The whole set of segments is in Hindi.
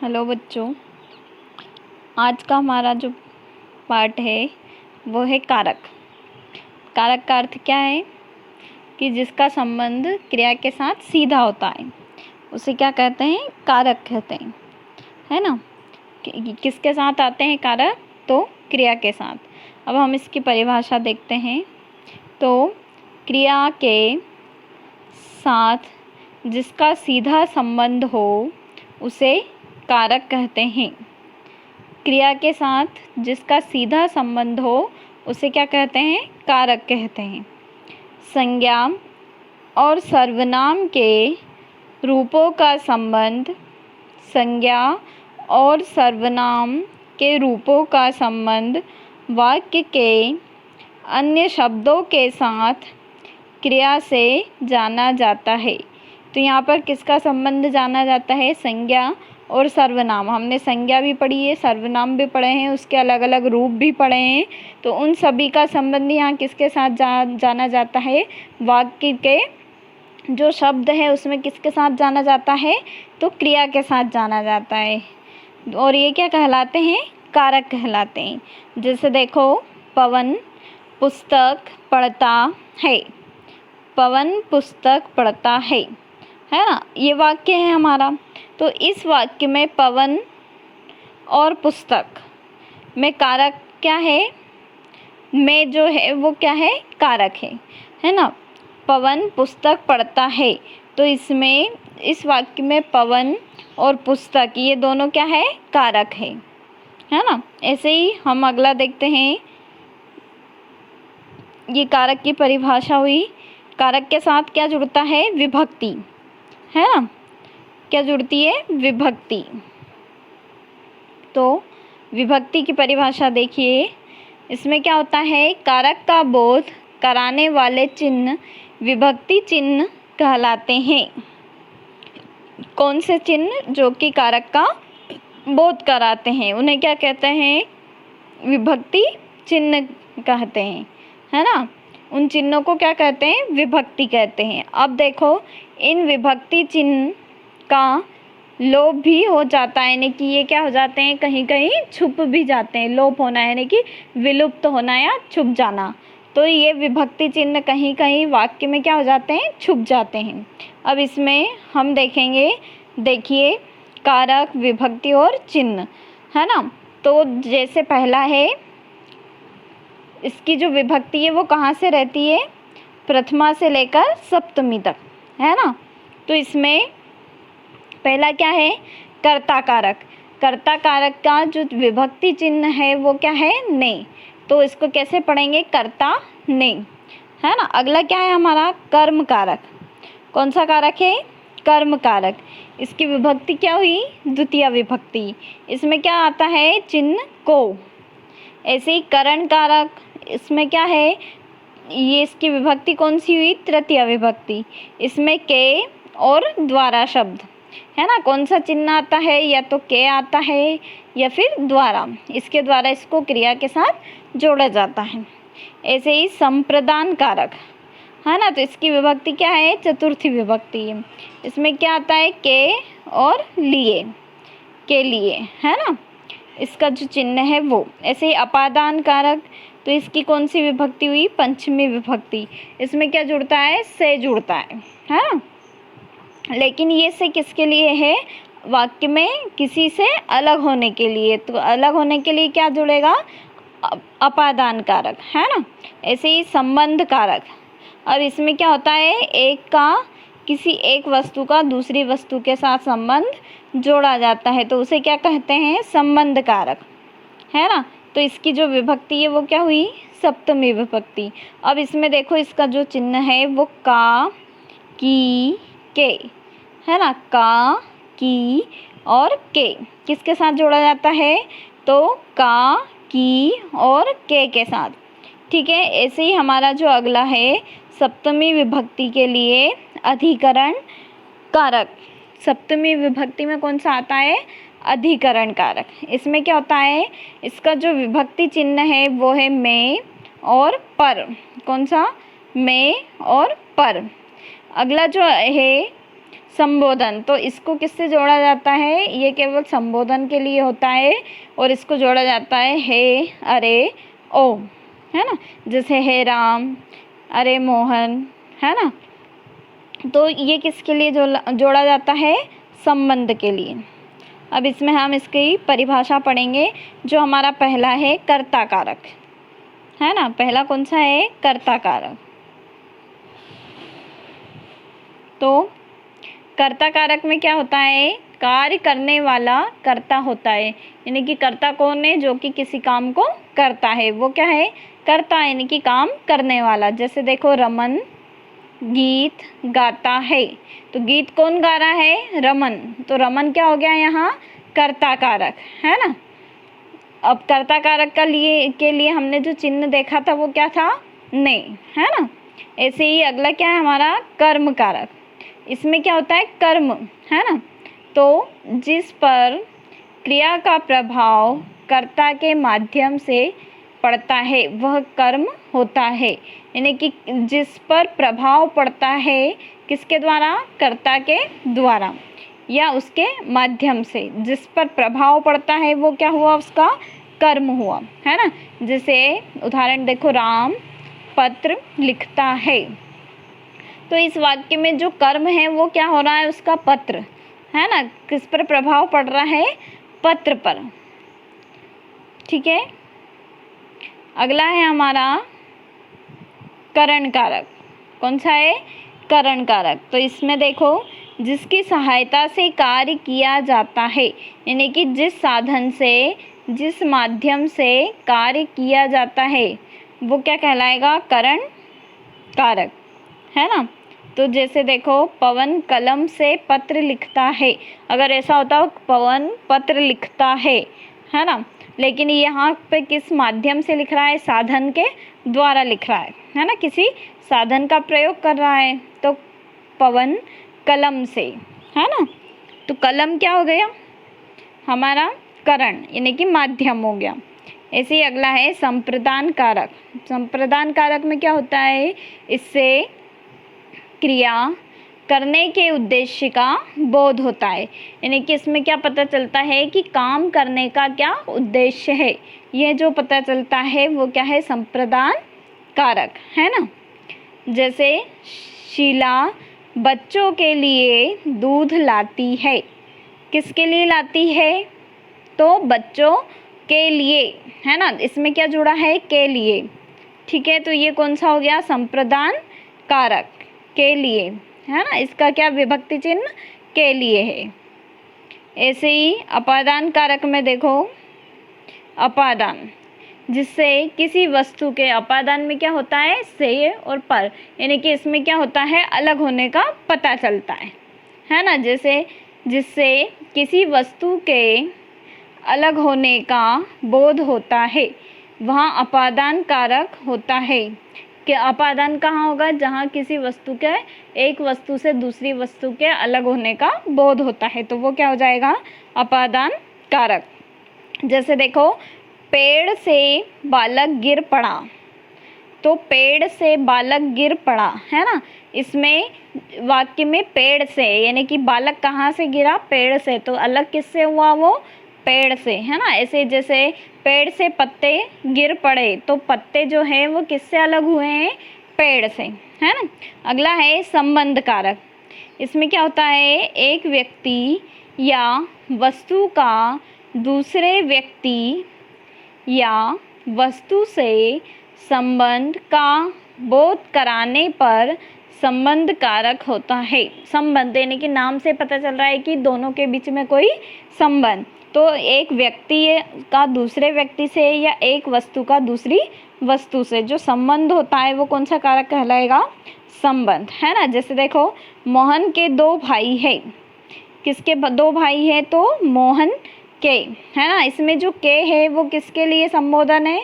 हेलो बच्चों, आज का हमारा जो पार्ट है वो है कारक। कारक का अर्थ क्या है कि जिसका संबंध क्रिया के साथ सीधा होता है उसे क्या कहते हैं? कारक कहते हैं, है ना। किसके साथ आते हैं कारक? तो क्रिया के साथ। अब हम इसकी परिभाषा देखते हैं। तो क्रिया के साथ जिसका सीधा संबंध हो उसे कारक कहते हैं। क्रिया के साथ जिसका सीधा संबंध हो उसे क्या कहते हैं? कारक कहते हैं। संज्ञा और सर्वनाम के रूपों का संबंध, संज्ञा और सर्वनाम के रूपों का संबंध वाक्य के अन्य शब्दों के साथ क्रिया से जाना जाता है। तो यहाँ पर किसका संबंध जाना जाता है? संज्ञा और सर्वनाम। हमने संज्ञा भी पढ़ी है, सर्वनाम भी पढ़े हैं, उसके अलग अलग रूप भी पढ़े हैं। तो उन सभी का संबंध यहाँ किसके साथ जाना जाता है? वाक्य के जो शब्द है उसमें किसके साथ जाना जाता है? तो क्रिया के साथ जाना जाता है। और ये क्या कहलाते हैं? कारक कहलाते हैं। जैसे देखो, पवन पुस्तक पढ़ता है। पवन पुस्तक पढ़ता है ना। ये वाक्य है हमारा। तो इस वाक्य में पवन और पुस्तक में कारक क्या है? में जो है वो क्या है? कारक है ना। पवन पुस्तक पढ़ता है, तो इसमें इस वाक्य में पवन और पुस्तक ये दोनों क्या है? कारक है ना। ऐसे ही हम अगला देखते हैं। ये कारक की परिभाषा हुई। कारक के साथ क्या जुड़ता है? विभक्ति, है ना। क्या जुड़ती है? विभक्ति। तो विभक्ति की परिभाषा देखिए। इसमें क्या होता है? कारक का बोध कराने वाले चिन्ह विभक्ति चिन्ह कहलाते हैं। कौन से चिन्ह? जो कि कारक का बोध कराते हैं उन्हें क्या कहते हैं? विभक्ति चिन्ह कहते हैं, है ना। उन चिन्हों को क्या कहते हैं? विभक्ति कहते हैं। अब देखो, इन विभक्ति चिन्ह का लोप भी हो जाता है, यानी कि ये क्या हो जाते हैं? कहीं कहीं छुप भी जाते हैं। लोप होना यानी कि विलुप्त होना या छुप जाना। तो ये विभक्ति चिन्ह कहीं कहीं वाक्य में क्या हो जाते हैं? छुप जाते हैं। अब इसमें हम देखेंगे, देखिए, कारक, विभक्ति और चिन्ह, है ना। तो जैसे पहला है, इसकी जो विभक्ति है वो कहाँ से रहती है? प्रथमा से लेकर सप्तमी तक, है ना। तो इसमें पहला क्या है? कर्ता कारक। कर्ता कारक का जो विभक्ति चिन्ह है वो क्या है? ने। तो इसको कैसे पढ़ेंगे? कर्ता ने, है ना। अगला क्या है हमारा? कर्म कारक। कौन सा कारक है? कर्म कारक। इसकी विभक्ति क्या हुई? द्वितीय विभक्ति। इसमें क्या आता है? चिन्ह को। ऐसे ही करण कारक, इसमें क्या है? ये इसकी विभक्ति कौन सी हुई? तृतीय विभक्ति। इसमें के और द्वारा शब्द, है ना। कौन सा चिन्ह आता है? या तो के आता है या फिर द्वारा। इसके द्वारा इसको क्रिया के साथ जोड़ा जाता है। ऐसे ही संप्रदान कारक, है ना। तो इसकी विभक्ति क्या है? चतुर्थी विभक्ति। इसमें क्या आता है? के और लिए, के लिए, है ना। इसका जो चिन्ह है वो। ऐसे ही अपादान कारक, तो इसकी कौन सी विभक्ति हुई? पंचमी विभक्ति। इसमें क्या जुड़ता है? से जुड़ता है ना। लेकिन ये से किसके लिए है? वाक्य में किसी से अलग होने के लिए। तो अलग होने के लिए क्या जुड़ेगा? अपादान कारक, है ना। ऐसे ही संबंध कारक। अब इसमें क्या होता है? एक का, किसी एक वस्तु का दूसरी वस्तु के साथ संबंध जोड़ा जाता है, तो उसे क्या कहते हैं? संबंध कारक, है ना। तो इसकी जो विभक्ति है वो क्या हुई? सप्तमी विभक्ति। अब इसमें देखो, इसका जो चिन्ह है वो का, की, के, है ना। का, की और के किसके साथ जोड़ा जाता है? तो का, की और के साथ, ठीक है। ऐसे ही हमारा जो अगला है, सप्तमी विभक्ति के लिए अधिकरण कारक। सप्तमी विभक्ति में कौन सा आता है? अधिकरण कारक। इसमें क्या होता है? इसका जो विभक्ति चिन्ह है वो है में और पर। कौन सा? में और पर। अगला जो है संबोधन, तो इसको किससे जोड़ा जाता है, ये केवल संबोधन के लिए होता है और इसको जोड़ा जाता है हे, अरे, ओ, है ना। जैसे हे राम, अरे मोहन, है ना। तो ये किसके लिए जोड़ा जाता है, संबंध के लिए। अब इसमें हम इसकी परिभाषा पढ़ेंगे। जो हमारा पहला है कर्ता कारक, है ना। पहला कौन सा है, कर्ता कारक। तो कर्ता कारक में क्या होता है, कार्य करने वाला कर्ता होता है, यानी कि कर्ता कौन है, जो कि किसी काम को करता है, वो क्या है, कर्ता, यानी कि काम करने वाला। जैसे देखो रमन गीत गाता है, तो गीत कौन गा रहा है, रमन, तो रमन क्या हो गया यहाँ, कर्ता कारक, है ना। अब कर्ता कारक के लिए हमने जो चिन्ह देखा था वो क्या था, ने, है ना। ऐसे ही अगला क्या है हमारा, कर्म कारक। इसमें क्या होता है, कर्म, है ना। तो जिस पर क्रिया का प्रभाव कर्ता के माध्यम से पड़ता है वह कर्म होता है, यानी कि जिस पर प्रभाव पड़ता है किसके द्वारा, कर्ता के द्वारा या उसके माध्यम से, जिस पर प्रभाव पड़ता है वो क्या हुआ, उसका कर्म हुआ, है ना। जैसे उदाहरण देखो, राम पत्र लिखता है, तो इस वाक्य में जो कर्म है वो क्या हो रहा है, उसका पत्र, है ना। किस पर प्रभाव पड़ रहा है, पत्र पर, ठीक है। अगला है हमारा करण कारक। कौन सा है, करण कारक। तो इसमें देखो, जिसकी सहायता से कार्य किया जाता है, यानी कि जिस साधन से, जिस माध्यम से कार्य किया जाता है वो क्या कहलाएगा, करण कारक, है ना। तो जैसे देखो, पवन कलम से पत्र लिखता है, अगर ऐसा होता पवन पत्र लिखता है ना, लेकिन यहाँ पे किस माध्यम से लिख रहा है, साधन के द्वारा लिख रहा है ना, किसी साधन का प्रयोग कर रहा है, तो पवन कलम से, है ना। तो कलम क्या हो गया, हमारा करण, यानी कि माध्यम हो गया। ऐसे ही अगला है संप्रदान कारक। संप्रदान कारक में क्या होता है, इससे क्रिया करने के उद्देश्य का बोध होता है, यानी कि इसमें क्या पता चलता है कि काम करने का क्या उद्देश्य है, यह जो पता चलता है वो क्या है, संप्रदान कारक, है ना। जैसे शीला बच्चों के लिए दूध लाती है, किसके लिए लाती है, तो बच्चों के लिए, है ना। इसमें क्या जुड़ा है, के लिए, ठीक है। तो ये कौन सा हो गया, संप्रदान कारक, के लिए, है ना। इसका क्या विभक्ति चिन्ह, के लिए है। ऐसे ही अपादान कारक में देखो, अपादान, जिससे किसी वस्तु के, अपादान में क्या होता है, से और पर, यानी कि इसमें क्या होता है, अलग होने का पता चलता है ना। जैसे जिससे किसी वस्तु के अलग होने का बोध होता है वहाँ अपादान कारक होता है। कि अपादान कहाँ होगा, जहाँ किसी वस्तु के, एक वस्तु से दूसरी वस्तु के अलग होने का बोध होता है, तो वो क्या हो जाएगा, अपादान कारक। जैसे देखो, पेड़ से बालक गिर पड़ा, तो पेड़ से बालक गिर पड़ा, है ना। इसमें वाक्य में पेड़ से, यानी कि बालक कहाँ से गिरा, पेड़ से, तो अलग किससे हुआ, वो पेड़ से, है ना। ऐसे जैसे पेड़ से पत्ते गिर पड़े, तो पत्ते जो हैं वो किससे अलग हुए हैं, पेड़ से, है ना। अगला है संबंध कारक। इसमें क्या होता है, एक व्यक्ति या वस्तु का दूसरे व्यक्ति या वस्तु से संबंध का बोध कराने पर संबंध कारक होता है। संबंध यानी कि नाम से पता चल रहा है कि दोनों के बीच में कोई संबंध, तो एक व्यक्ति का दूसरे व्यक्ति से या एक वस्तु का दूसरी वस्तु से जो संबंध होता है वो कौन सा कारक कहलाएगा, संबंध, है ना। जैसे देखो, मोहन के दो भाई है, किसके दो भाई है, तो मोहन के, है ना। इसमें जो के है वो किसके लिए संबोधन है,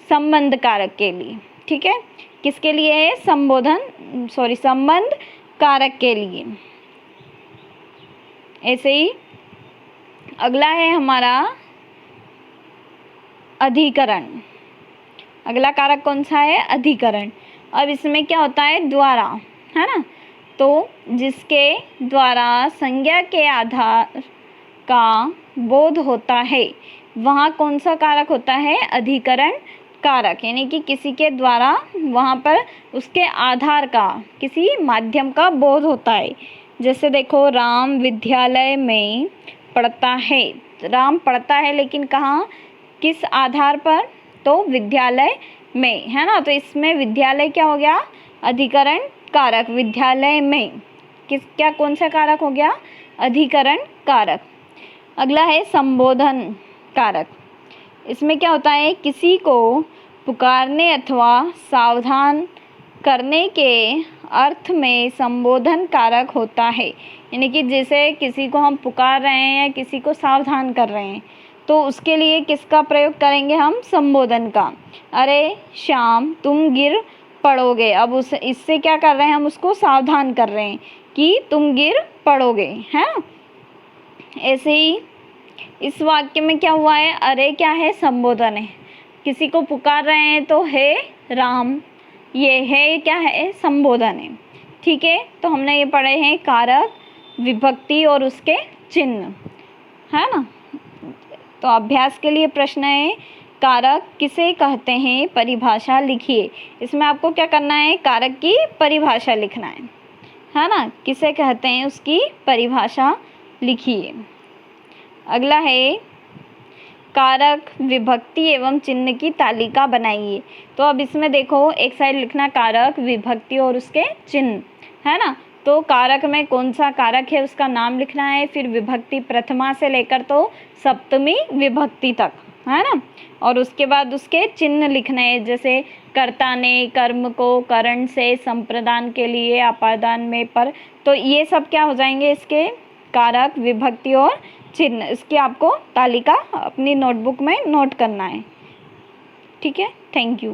संबंध कारक के लिए, ठीक है। किसके लिए है, संबंध कारक के लिए। ऐसे ही अगला है हमारा अधिकरण। अगला कारक कौन सा है, अधिकरण। अब इसमें क्या होता है, द्वारा, है ना। तो जिसके द्वारा संज्ञा के आधार का बोध होता है वहाँ कौन सा कारक होता है? अधिकरण कारक, यानी कि किसी के द्वारा वहाँ पर उसके आधार का, किसी माध्यम का बोध होता है। जैसे देखो, राम विद्यालय में पढ़ता है। राम पढ़ता है लेकिन कहाँ, किस आधार पर? तो विद्यालय में, है ना। तो इसमें विद्यालय क्या हो गया? अधिकरण कारक। विद्यालय में क्या कौन सा कारक हो गया? अधिकरण कारक। अगला है संबोधन कारक। इसमें क्या होता है? किसी को पुकारने अथवा सावधान करने के अर्थ में संबोधन कारक होता है। यानी कि जैसे किसी को हम पुकार रहे हैं या किसी को सावधान कर रहे हैं, तो उसके लिए किसका प्रयोग करेंगे हम? संबोधन का। अरे श्याम तुम गिर पड़ोगे। अब इससे क्या कर रहे हैं? हम उसको सावधान कर रहे हैं कि तुम गिर पड़ोगे, है। ऐसे ही इस वाक्य में क्या हुआ है? अरे क्या है? संबोधन है। किसी को पुकार रहे हैं तो हे राम, ये है क्या है? संबोधन है। ठीक है, तो हमने ये पढ़े हैं कारक, विभक्ति और उसके चिन्ह, है ना। तो अभ्यास के लिए प्रश्न है, कारक किसे कहते हैं? परिभाषा लिखिए। इसमें आपको क्या करना है? कारक की परिभाषा लिखना है ना। किसे कहते हैं उसकी परिभाषा लिखिए। अगला है कारक, विभक्ति एवं चिन्ह की तालिका बनाइए। तो अब इसमें देखो, एक साइड लिखना कारक, विभक्ति और उसके चिन्ह, है ना। तो कारक में कौन सा कारक है उसका नाम लिखना है, फिर विभक्ति प्रथमा से लेकर तो सप्तमी विभक्ति तक, है ना। और उसके बाद उसके चिन्ह लिखने हैं, जैसे कर्ता ने कर्म को करण से संप्रदान के लिए अपादान में पर। तो ये सब क्या हो जाएंगे? इसके कारक, विभक्ति और चिन्ह। इसकी आपको तालिका अपनी नोटबुक में नोट करना है। ठीक है, थैंक यू।